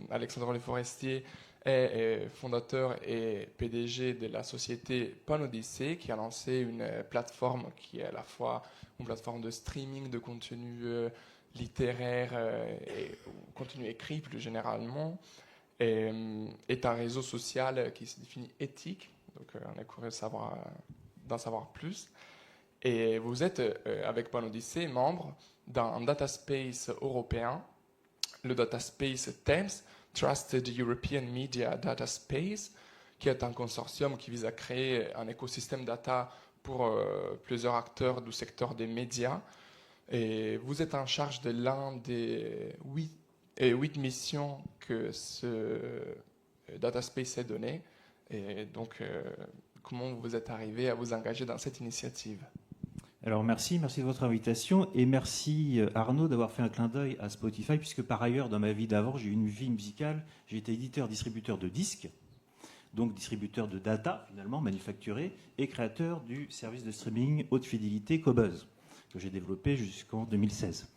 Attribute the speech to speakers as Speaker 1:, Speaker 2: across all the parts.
Speaker 1: Alexandre Le Forestier est fondateur et PDG de la société Panodyssey, qui a lancé une plateforme qui est à la fois une plateforme de streaming de contenu littéraire et contenu écrit plus généralement, et est un réseau social qui se définit éthique. Donc on est curieux d'en savoir plus. Et vous êtes, avec Panodyssey, membre d'un data space européen, le data space THEMS, Trusted European Media Data Space, qui est un consortium qui vise à créer un écosystème data pour plusieurs acteurs du secteur des médias. Et vous êtes en charge de l'un des 8 missions que ce data space est donné. Et donc, comment vous êtes arrivé à vous engager dans cette initiative ?
Speaker 2: Alors merci de votre invitation et merci Arnaud d'avoir fait un clin d'œil à Spotify, puisque par ailleurs dans ma vie d'avant j'ai eu une vie musicale, j'ai été éditeur-distributeur de disques, donc distributeur de data finalement manufacturé et créateur du service de streaming haute fidélité Qobuz que j'ai développé jusqu'en 2016.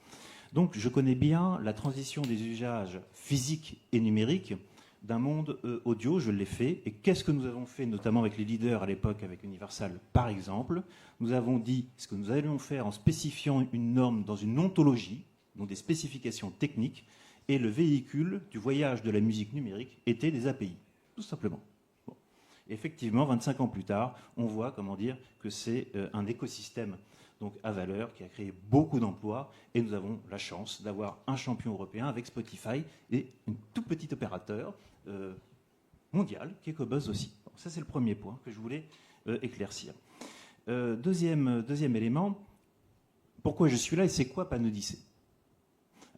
Speaker 2: Donc je connais bien la transition des usages physiques et numériques d'un monde audio, je l'ai fait. Et qu'est-ce que nous avons fait, notamment avec les leaders à l'époque, avec Universal par exemple? Nous avons dit ce que nous allions faire en spécifiant une norme dans une ontologie, donc des spécifications techniques, et le véhicule du voyage de la musique numérique était des API, tout simplement. Bon. Effectivement, 25 ans plus tard, on voit, que c'est un écosystème donc à valeur, qui a créé beaucoup d'emplois, et nous avons la chance d'avoir un champion européen avec Spotify et un tout petit opérateur mondial qui est Qobuz aussi. Bon, ça c'est le premier point que je voulais éclaircir. Deuxième élément, pourquoi je suis là et c'est quoi Panodyssey?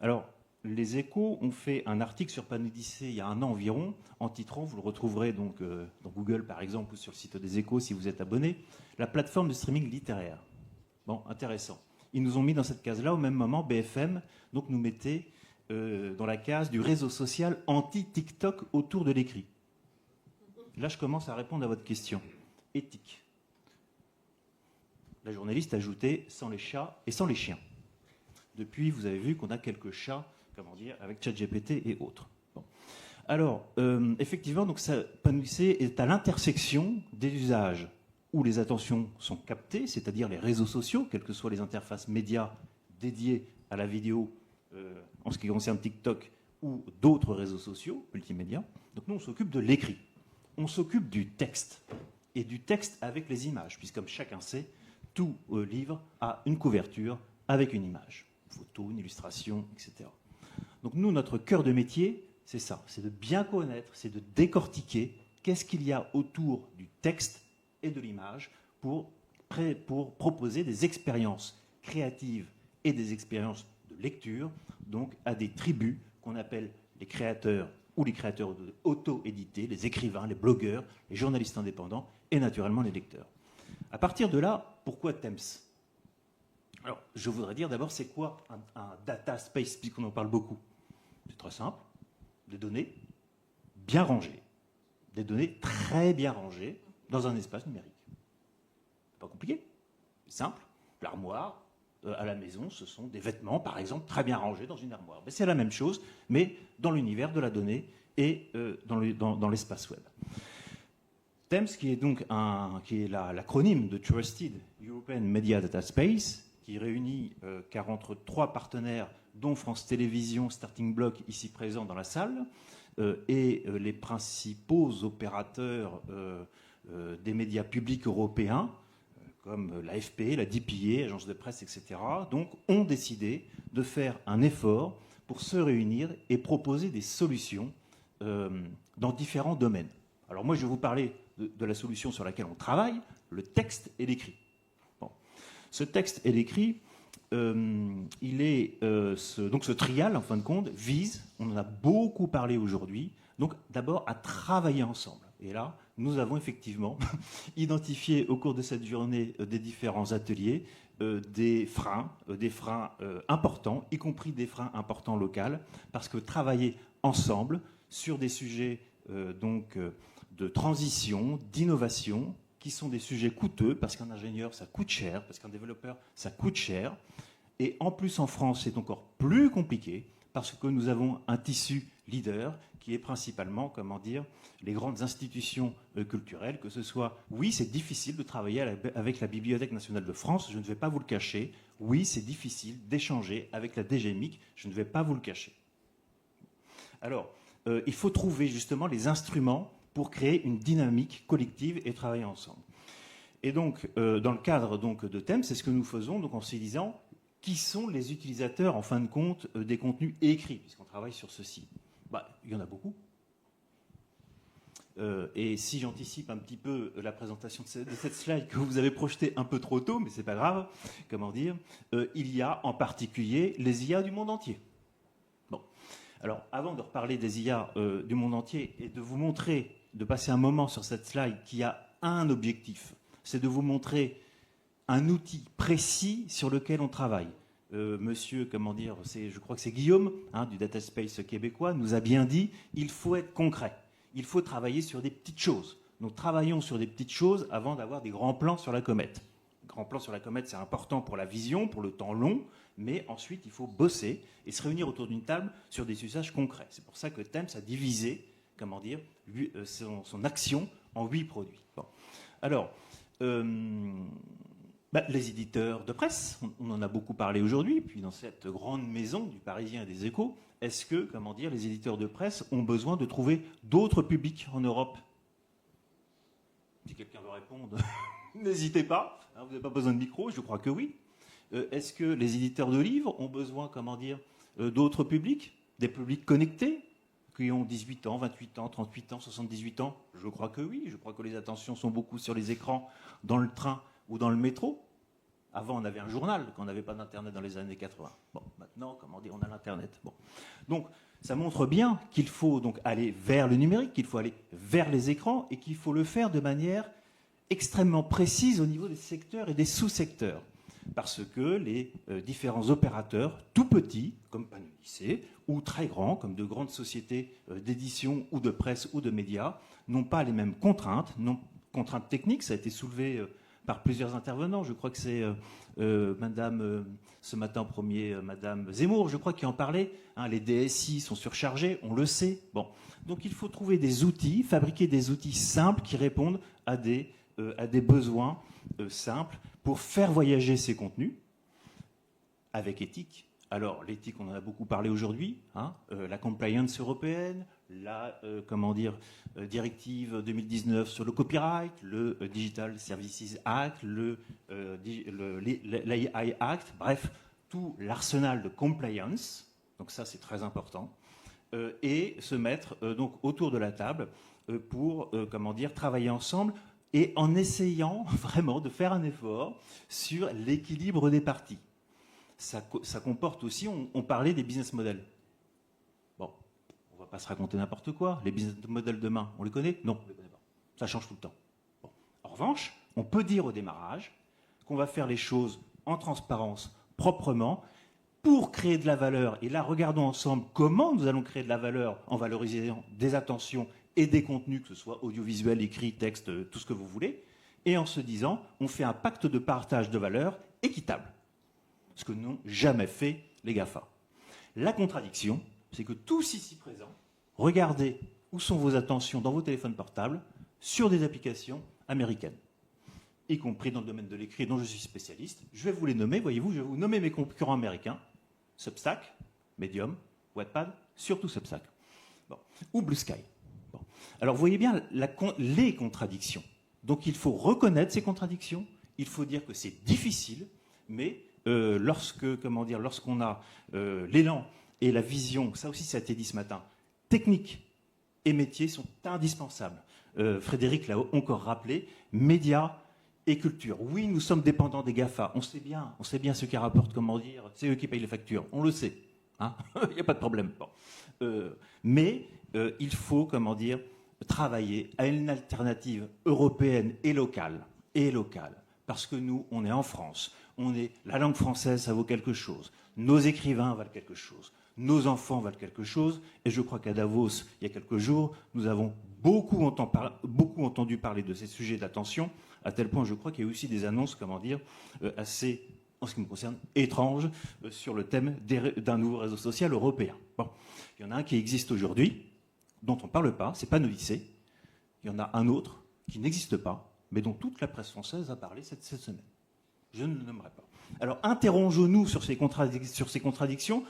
Speaker 2: Alors, les Échos ont fait un article sur Panodyssey il y a un an environ, en titrant, vous le retrouverez donc dans Google par exemple ou sur le site des Échos si vous êtes abonné, la plateforme de streaming littéraire. Bon, intéressant. Ils nous ont mis dans cette case-là, au même moment, BFM, donc nous mettait dans la case du réseau social anti-TikTok autour de l'écrit. Là, je commence à répondre à votre question. Éthique. La journaliste ajoutait sans les chats et sans les chiens. Depuis, vous avez vu qu'on a quelques chats, avec ChatGPT et autres. Bon. Alors, effectivement, donc Panodyssey est à l'intersection des usages où les attentions sont captées, c'est-à-dire les réseaux sociaux, quelles que soient les interfaces médias dédiées à la vidéo, en ce qui concerne TikTok ou d'autres réseaux sociaux, multimédia. Donc nous, on s'occupe de l'écrit. On s'occupe du texte. Et du texte avec les images, puisque comme chacun sait, tout livre a une couverture avec une image. Une photo, une illustration, etc. Donc nous, notre cœur de métier, c'est ça. C'est de bien connaître, c'est de décortiquer qu'est-ce qu'il y a autour du texte et de l'image pour proposer des expériences créatives et des expériences de lecture, donc à des tribus qu'on appelle les créateurs ou les créateurs auto-édités, les écrivains, les blogueurs, les journalistes indépendants et naturellement les lecteurs. À partir de là, pourquoi THEMS? Alors, je voudrais dire d'abord, c'est quoi un data space, puisqu'on en parle beaucoup? C'est très simple, des données bien rangées, des données très bien rangées, dans un espace numérique. C'est pas compliqué, c'est simple. L'armoire à la maison, ce sont des vêtements, par exemple, très bien rangés dans une armoire. C'est la même chose, mais dans l'univers de la donnée et dans l'espace web. THEMS, qui est donc l'acronyme de Trusted European Media Data Space, qui réunit 43 partenaires, dont France Télévisions, Starting Block, ici présents dans la salle, et les principaux opérateurs des médias publics européens, comme l'AFP, la DPA, agence de presse, etc., donc ont décidé de faire un effort pour se réunir et proposer des solutions dans différents domaines. Alors moi, je vais vous parler de la solution sur laquelle on travaille, le texte et l'écrit. Bon. Ce texte et l'écrit, donc ce trial, en fin de compte, vise, on en a beaucoup parlé aujourd'hui, donc d'abord à travailler ensemble. Et là, nous avons effectivement identifié au cours de cette journée des différents ateliers des freins importants, y compris des freins importants locaux, parce que travailler ensemble sur des sujets de transition, d'innovation, qui sont des sujets coûteux, parce qu'un ingénieur, ça coûte cher, parce qu'un développeur, ça coûte cher. Et en plus, en France, c'est encore plus compliqué, parce que nous avons un tissu leader qui est principalement, comment dire, les grandes institutions culturelles, que ce soit, oui, c'est difficile de travailler avec la Bibliothèque nationale de France, je ne vais pas vous le cacher, oui, c'est difficile d'échanger avec la DGMIC, je ne vais pas vous le cacher. Alors, il faut trouver justement les instruments pour créer une dynamique collective et travailler ensemble. Et donc, dans le cadre donc, de thèmes, c'est ce que nous faisons donc, en se disant qui sont les utilisateurs, en fin de compte, des contenus écrits, puisqu'on travaille sur ceci. Il y en a beaucoup. Et si j'anticipe un petit peu la présentation de cette slide que vous avez projetée un peu trop tôt, mais c'est pas grave, comment dire, il y a en particulier les IA du monde entier. Bon. Alors, avant de reparler des IA du monde entier et de vous montrer, de passer un moment sur cette slide qui a un objectif, c'est de vous montrer un outil précis sur lequel on travaille. Monsieur, comment dire, je crois que c'est Guillaume, du Data Space québécois, nous a bien dit, il faut être concret. Il faut travailler sur des petites choses. Donc travaillons sur des petites choses avant d'avoir des grands plans sur la comète. Les grands plans sur la comète, c'est important pour la vision, pour le temps long, mais ensuite il faut bosser et se réunir autour d'une table sur des usages concrets. C'est pour ça que Temps a divisé, comment dire, son action en 8 produits. Bon. Alors, les éditeurs de presse, on en a beaucoup parlé aujourd'hui, puis dans cette grande maison du Parisien et des Échos, est-ce que, comment dire, les éditeurs de presse ont besoin de trouver d'autres publics en Europe? Si quelqu'un veut répondre, n'hésitez pas, vous n'avez pas besoin de micro, je crois que oui. Est-ce que les éditeurs de livres ont besoin, comment dire, d'autres publics, des publics connectés, qui ont 18 ans, 28 ans, 38 ans, 78 ans? Je crois que oui, je crois que les attentions sont beaucoup sur les écrans, dans le train ou dans le métro. Avant, on avait un journal, quand on n'avait pas d'Internet dans les années 80. Bon, maintenant, comment dire, on a l'Internet. Bon. Donc, ça montre bien qu'il faut donc aller vers le numérique, qu'il faut aller vers les écrans et qu'il faut le faire de manière extrêmement précise au niveau des secteurs et des sous-secteurs. Parce que les différents opérateurs, tout petits, comme Panelisée, ou très grands, comme de grandes sociétés d'édition ou de presse ou de médias, n'ont pas les mêmes contraintes, contraintes techniques, ça a été soulevé par plusieurs intervenants. Je crois que c'est ce matin en premier, Madame Zemmour, je crois, qui en parlait. Les DSI sont surchargés, on le sait. Bon. Donc il faut trouver des outils, fabriquer des outils simples qui répondent à des besoins simples pour faire voyager ces contenus avec éthique. Alors l'éthique, on en a beaucoup parlé aujourd'hui, la compliance européenne, la directive 2019 sur le copyright, le Digital Services Act, l'AI Act, bref, tout l'arsenal de compliance, donc ça c'est très important, et se mettre donc autour de la table pour travailler ensemble et en essayant vraiment de faire un effort sur l'équilibre des parties. Ça comporte aussi, on parlait des business models. Bon, on ne va pas se raconter n'importe quoi. Les business models demain, on les connaît? Non, on ne les connaît pas. Ça change tout le temps. Bon. En revanche, on peut dire au démarrage qu'on va faire les choses en transparence, proprement, pour créer de la valeur. Et là, regardons ensemble comment nous allons créer de la valeur en valorisant des attentions et des contenus, que ce soit audiovisuel, écrit, texte, tout ce que vous voulez, et en se disant, on fait un pacte de partage de valeur équitable. Ce que n'ont jamais fait les GAFA. La contradiction, c'est que tous ici présents, regardez où sont vos attentions dans vos téléphones portables sur des applications américaines, y compris dans le domaine de l'écrit dont je suis spécialiste. Je vais vous les nommer, voyez-vous, je vais vous nommer mes concurrents américains, Substack, Medium, Wattpad, surtout Substack, ou Blue Sky. Bon. Alors vous voyez bien les contradictions. Donc il faut reconnaître ces contradictions, il faut dire que c'est difficile, mais lorsqu'on a l'élan et la vision, ça aussi ça a été dit ce matin, technique et métier sont indispensables. Frédéric l'a encore rappelé, médias et culture. Oui, nous sommes dépendants des GAFA, on sait bien ce qui rapporte, c'est eux qui payent les factures, on le sait, il n'y a pas de problème. Bon. Mais il faut, travailler à une alternative européenne et locale, parce que nous, on est en France. La langue française, ça vaut quelque chose. Nos écrivains valent quelque chose. Nos enfants valent quelque chose. Et je crois qu'à Davos, il y a quelques jours, nous avons beaucoup entendu parler de ces sujets d'attention, à tel point, je crois qu'il y a eu aussi des annonces, assez en ce qui me concerne, étrange sur le thème d'un nouveau réseau social européen. Bon. Il y en a un qui existe aujourd'hui, dont on ne parle pas, c'est Panodyssée. Il y en a un autre qui n'existe pas, mais dont toute la presse française a parlé cette semaine. Je ne le nommerai pas. Alors, interrogeons-nous sur ces contradictions.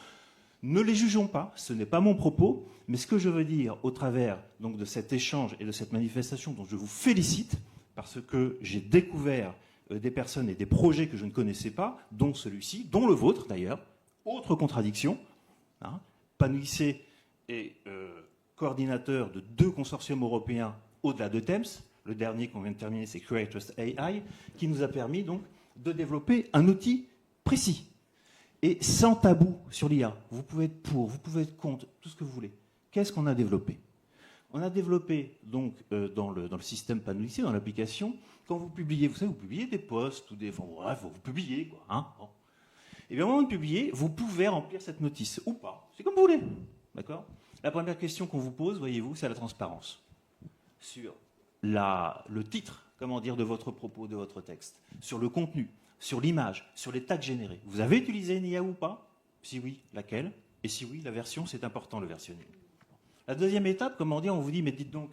Speaker 2: Ne les jugeons pas, ce n'est pas mon propos, mais ce que je veux dire au travers donc, de cet échange et de cette manifestation dont je vous félicite, parce que j'ai découvert des personnes et des projets que je ne connaissais pas, dont celui-ci, dont le vôtre d'ailleurs. Autre contradiction, hein, Panodyssée est coordinateur de 2 consortiums européens au-delà de Thames. Le dernier qu'on vient de terminer, c'est Creators AI, qui nous a permis donc de développer un outil précis et sans tabou sur l'IA. Vous pouvez être pour, vous pouvez être contre, tout ce que vous voulez. Qu'est-ce qu'on a développé? On a développé donc dans le système Panodyssée, dans l'application, quand vous publiez, vous savez, vous publiez des posts ou des, enfin, bref, vous publiez quoi. Hein, bon. Et bien au moment de publier, vous pouvez remplir cette notice ou pas. C'est comme vous voulez, d'accord? La première question qu'on vous pose, voyez-vous, c'est la transparence sur le titre, comment dire, de votre propos, de votre texte, sur le contenu, sur l'image, sur les tags générés. Vous avez utilisé une IA ou pas? Si oui, laquelle? Et si oui, la version, c'est important le versionning. La deuxième étape, comment dire, on vous dit, mais dites donc,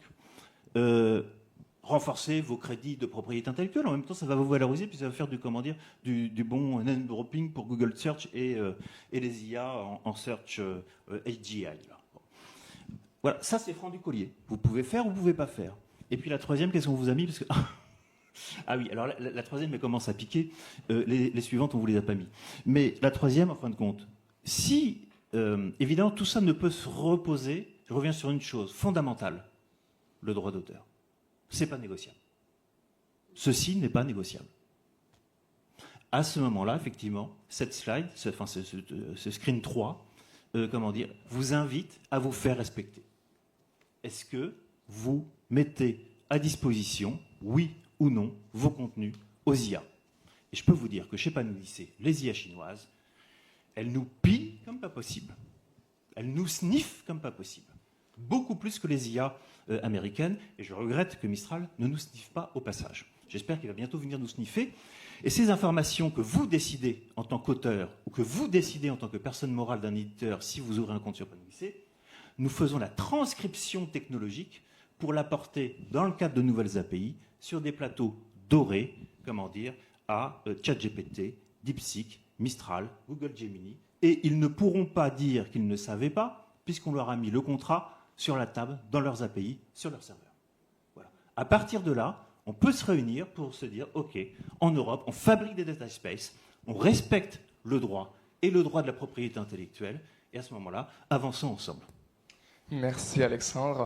Speaker 2: renforcez vos crédits de propriété intellectuelle. En même temps, ça va vous valoriser, puis ça va faire du, comment dire, du bon name dropping pour Google Search et les IA en search HGI. Là. Bon. Voilà, ça c'est franc du collier. Vous pouvez faire ou vous ne pouvez pas faire. Et puis la troisième, qu'est-ce qu'on vous a mis? Parce que ah oui, alors la troisième, elle commence à piquer. Les suivantes, on ne vous les a pas mis. Mais la troisième, en fin de compte, si, évidemment, tout ça ne peut se reposer, je reviens sur une chose fondamentale, le droit d'auteur. Ce n'est pas négociable. Ceci n'est pas négociable. À ce moment-là, effectivement, cette slide, ce screen 3, comment dire, vous invite à vous faire respecter. Est-ce que vous mettez à disposition, oui ou non, vos contenus aux IA? Et je peux vous dire que chez Panodyssée, les IA chinoises, elles nous pillent comme pas possible. Elles nous sniffent comme pas possible. Beaucoup plus que les IA américaines. Et je regrette que Mistral ne nous sniffe pas au passage. J'espère qu'il va bientôt venir nous sniffer. Et ces informations que vous décidez en tant qu'auteur ou que vous décidez en tant que personne morale d'un éditeur si vous ouvrez un compte sur Panodyssée, nous faisons la transcription technologique pour l'apporter dans le cadre de nouvelles API sur des plateaux dorés, comment dire, à ChatGPT, DeepSeek, Mistral, Google Gemini. Et ils ne pourront pas dire qu'ils ne savaient pas, puisqu'on leur a mis le contrat sur la table, dans leurs API, sur leur serveur. Voilà. À partir de là, on peut se réunir pour se dire, OK, en Europe, on fabrique des data spaces, on respecte le droit et le droit de la propriété intellectuelle, et à ce moment-là, avançons ensemble.
Speaker 1: Merci Alexandre.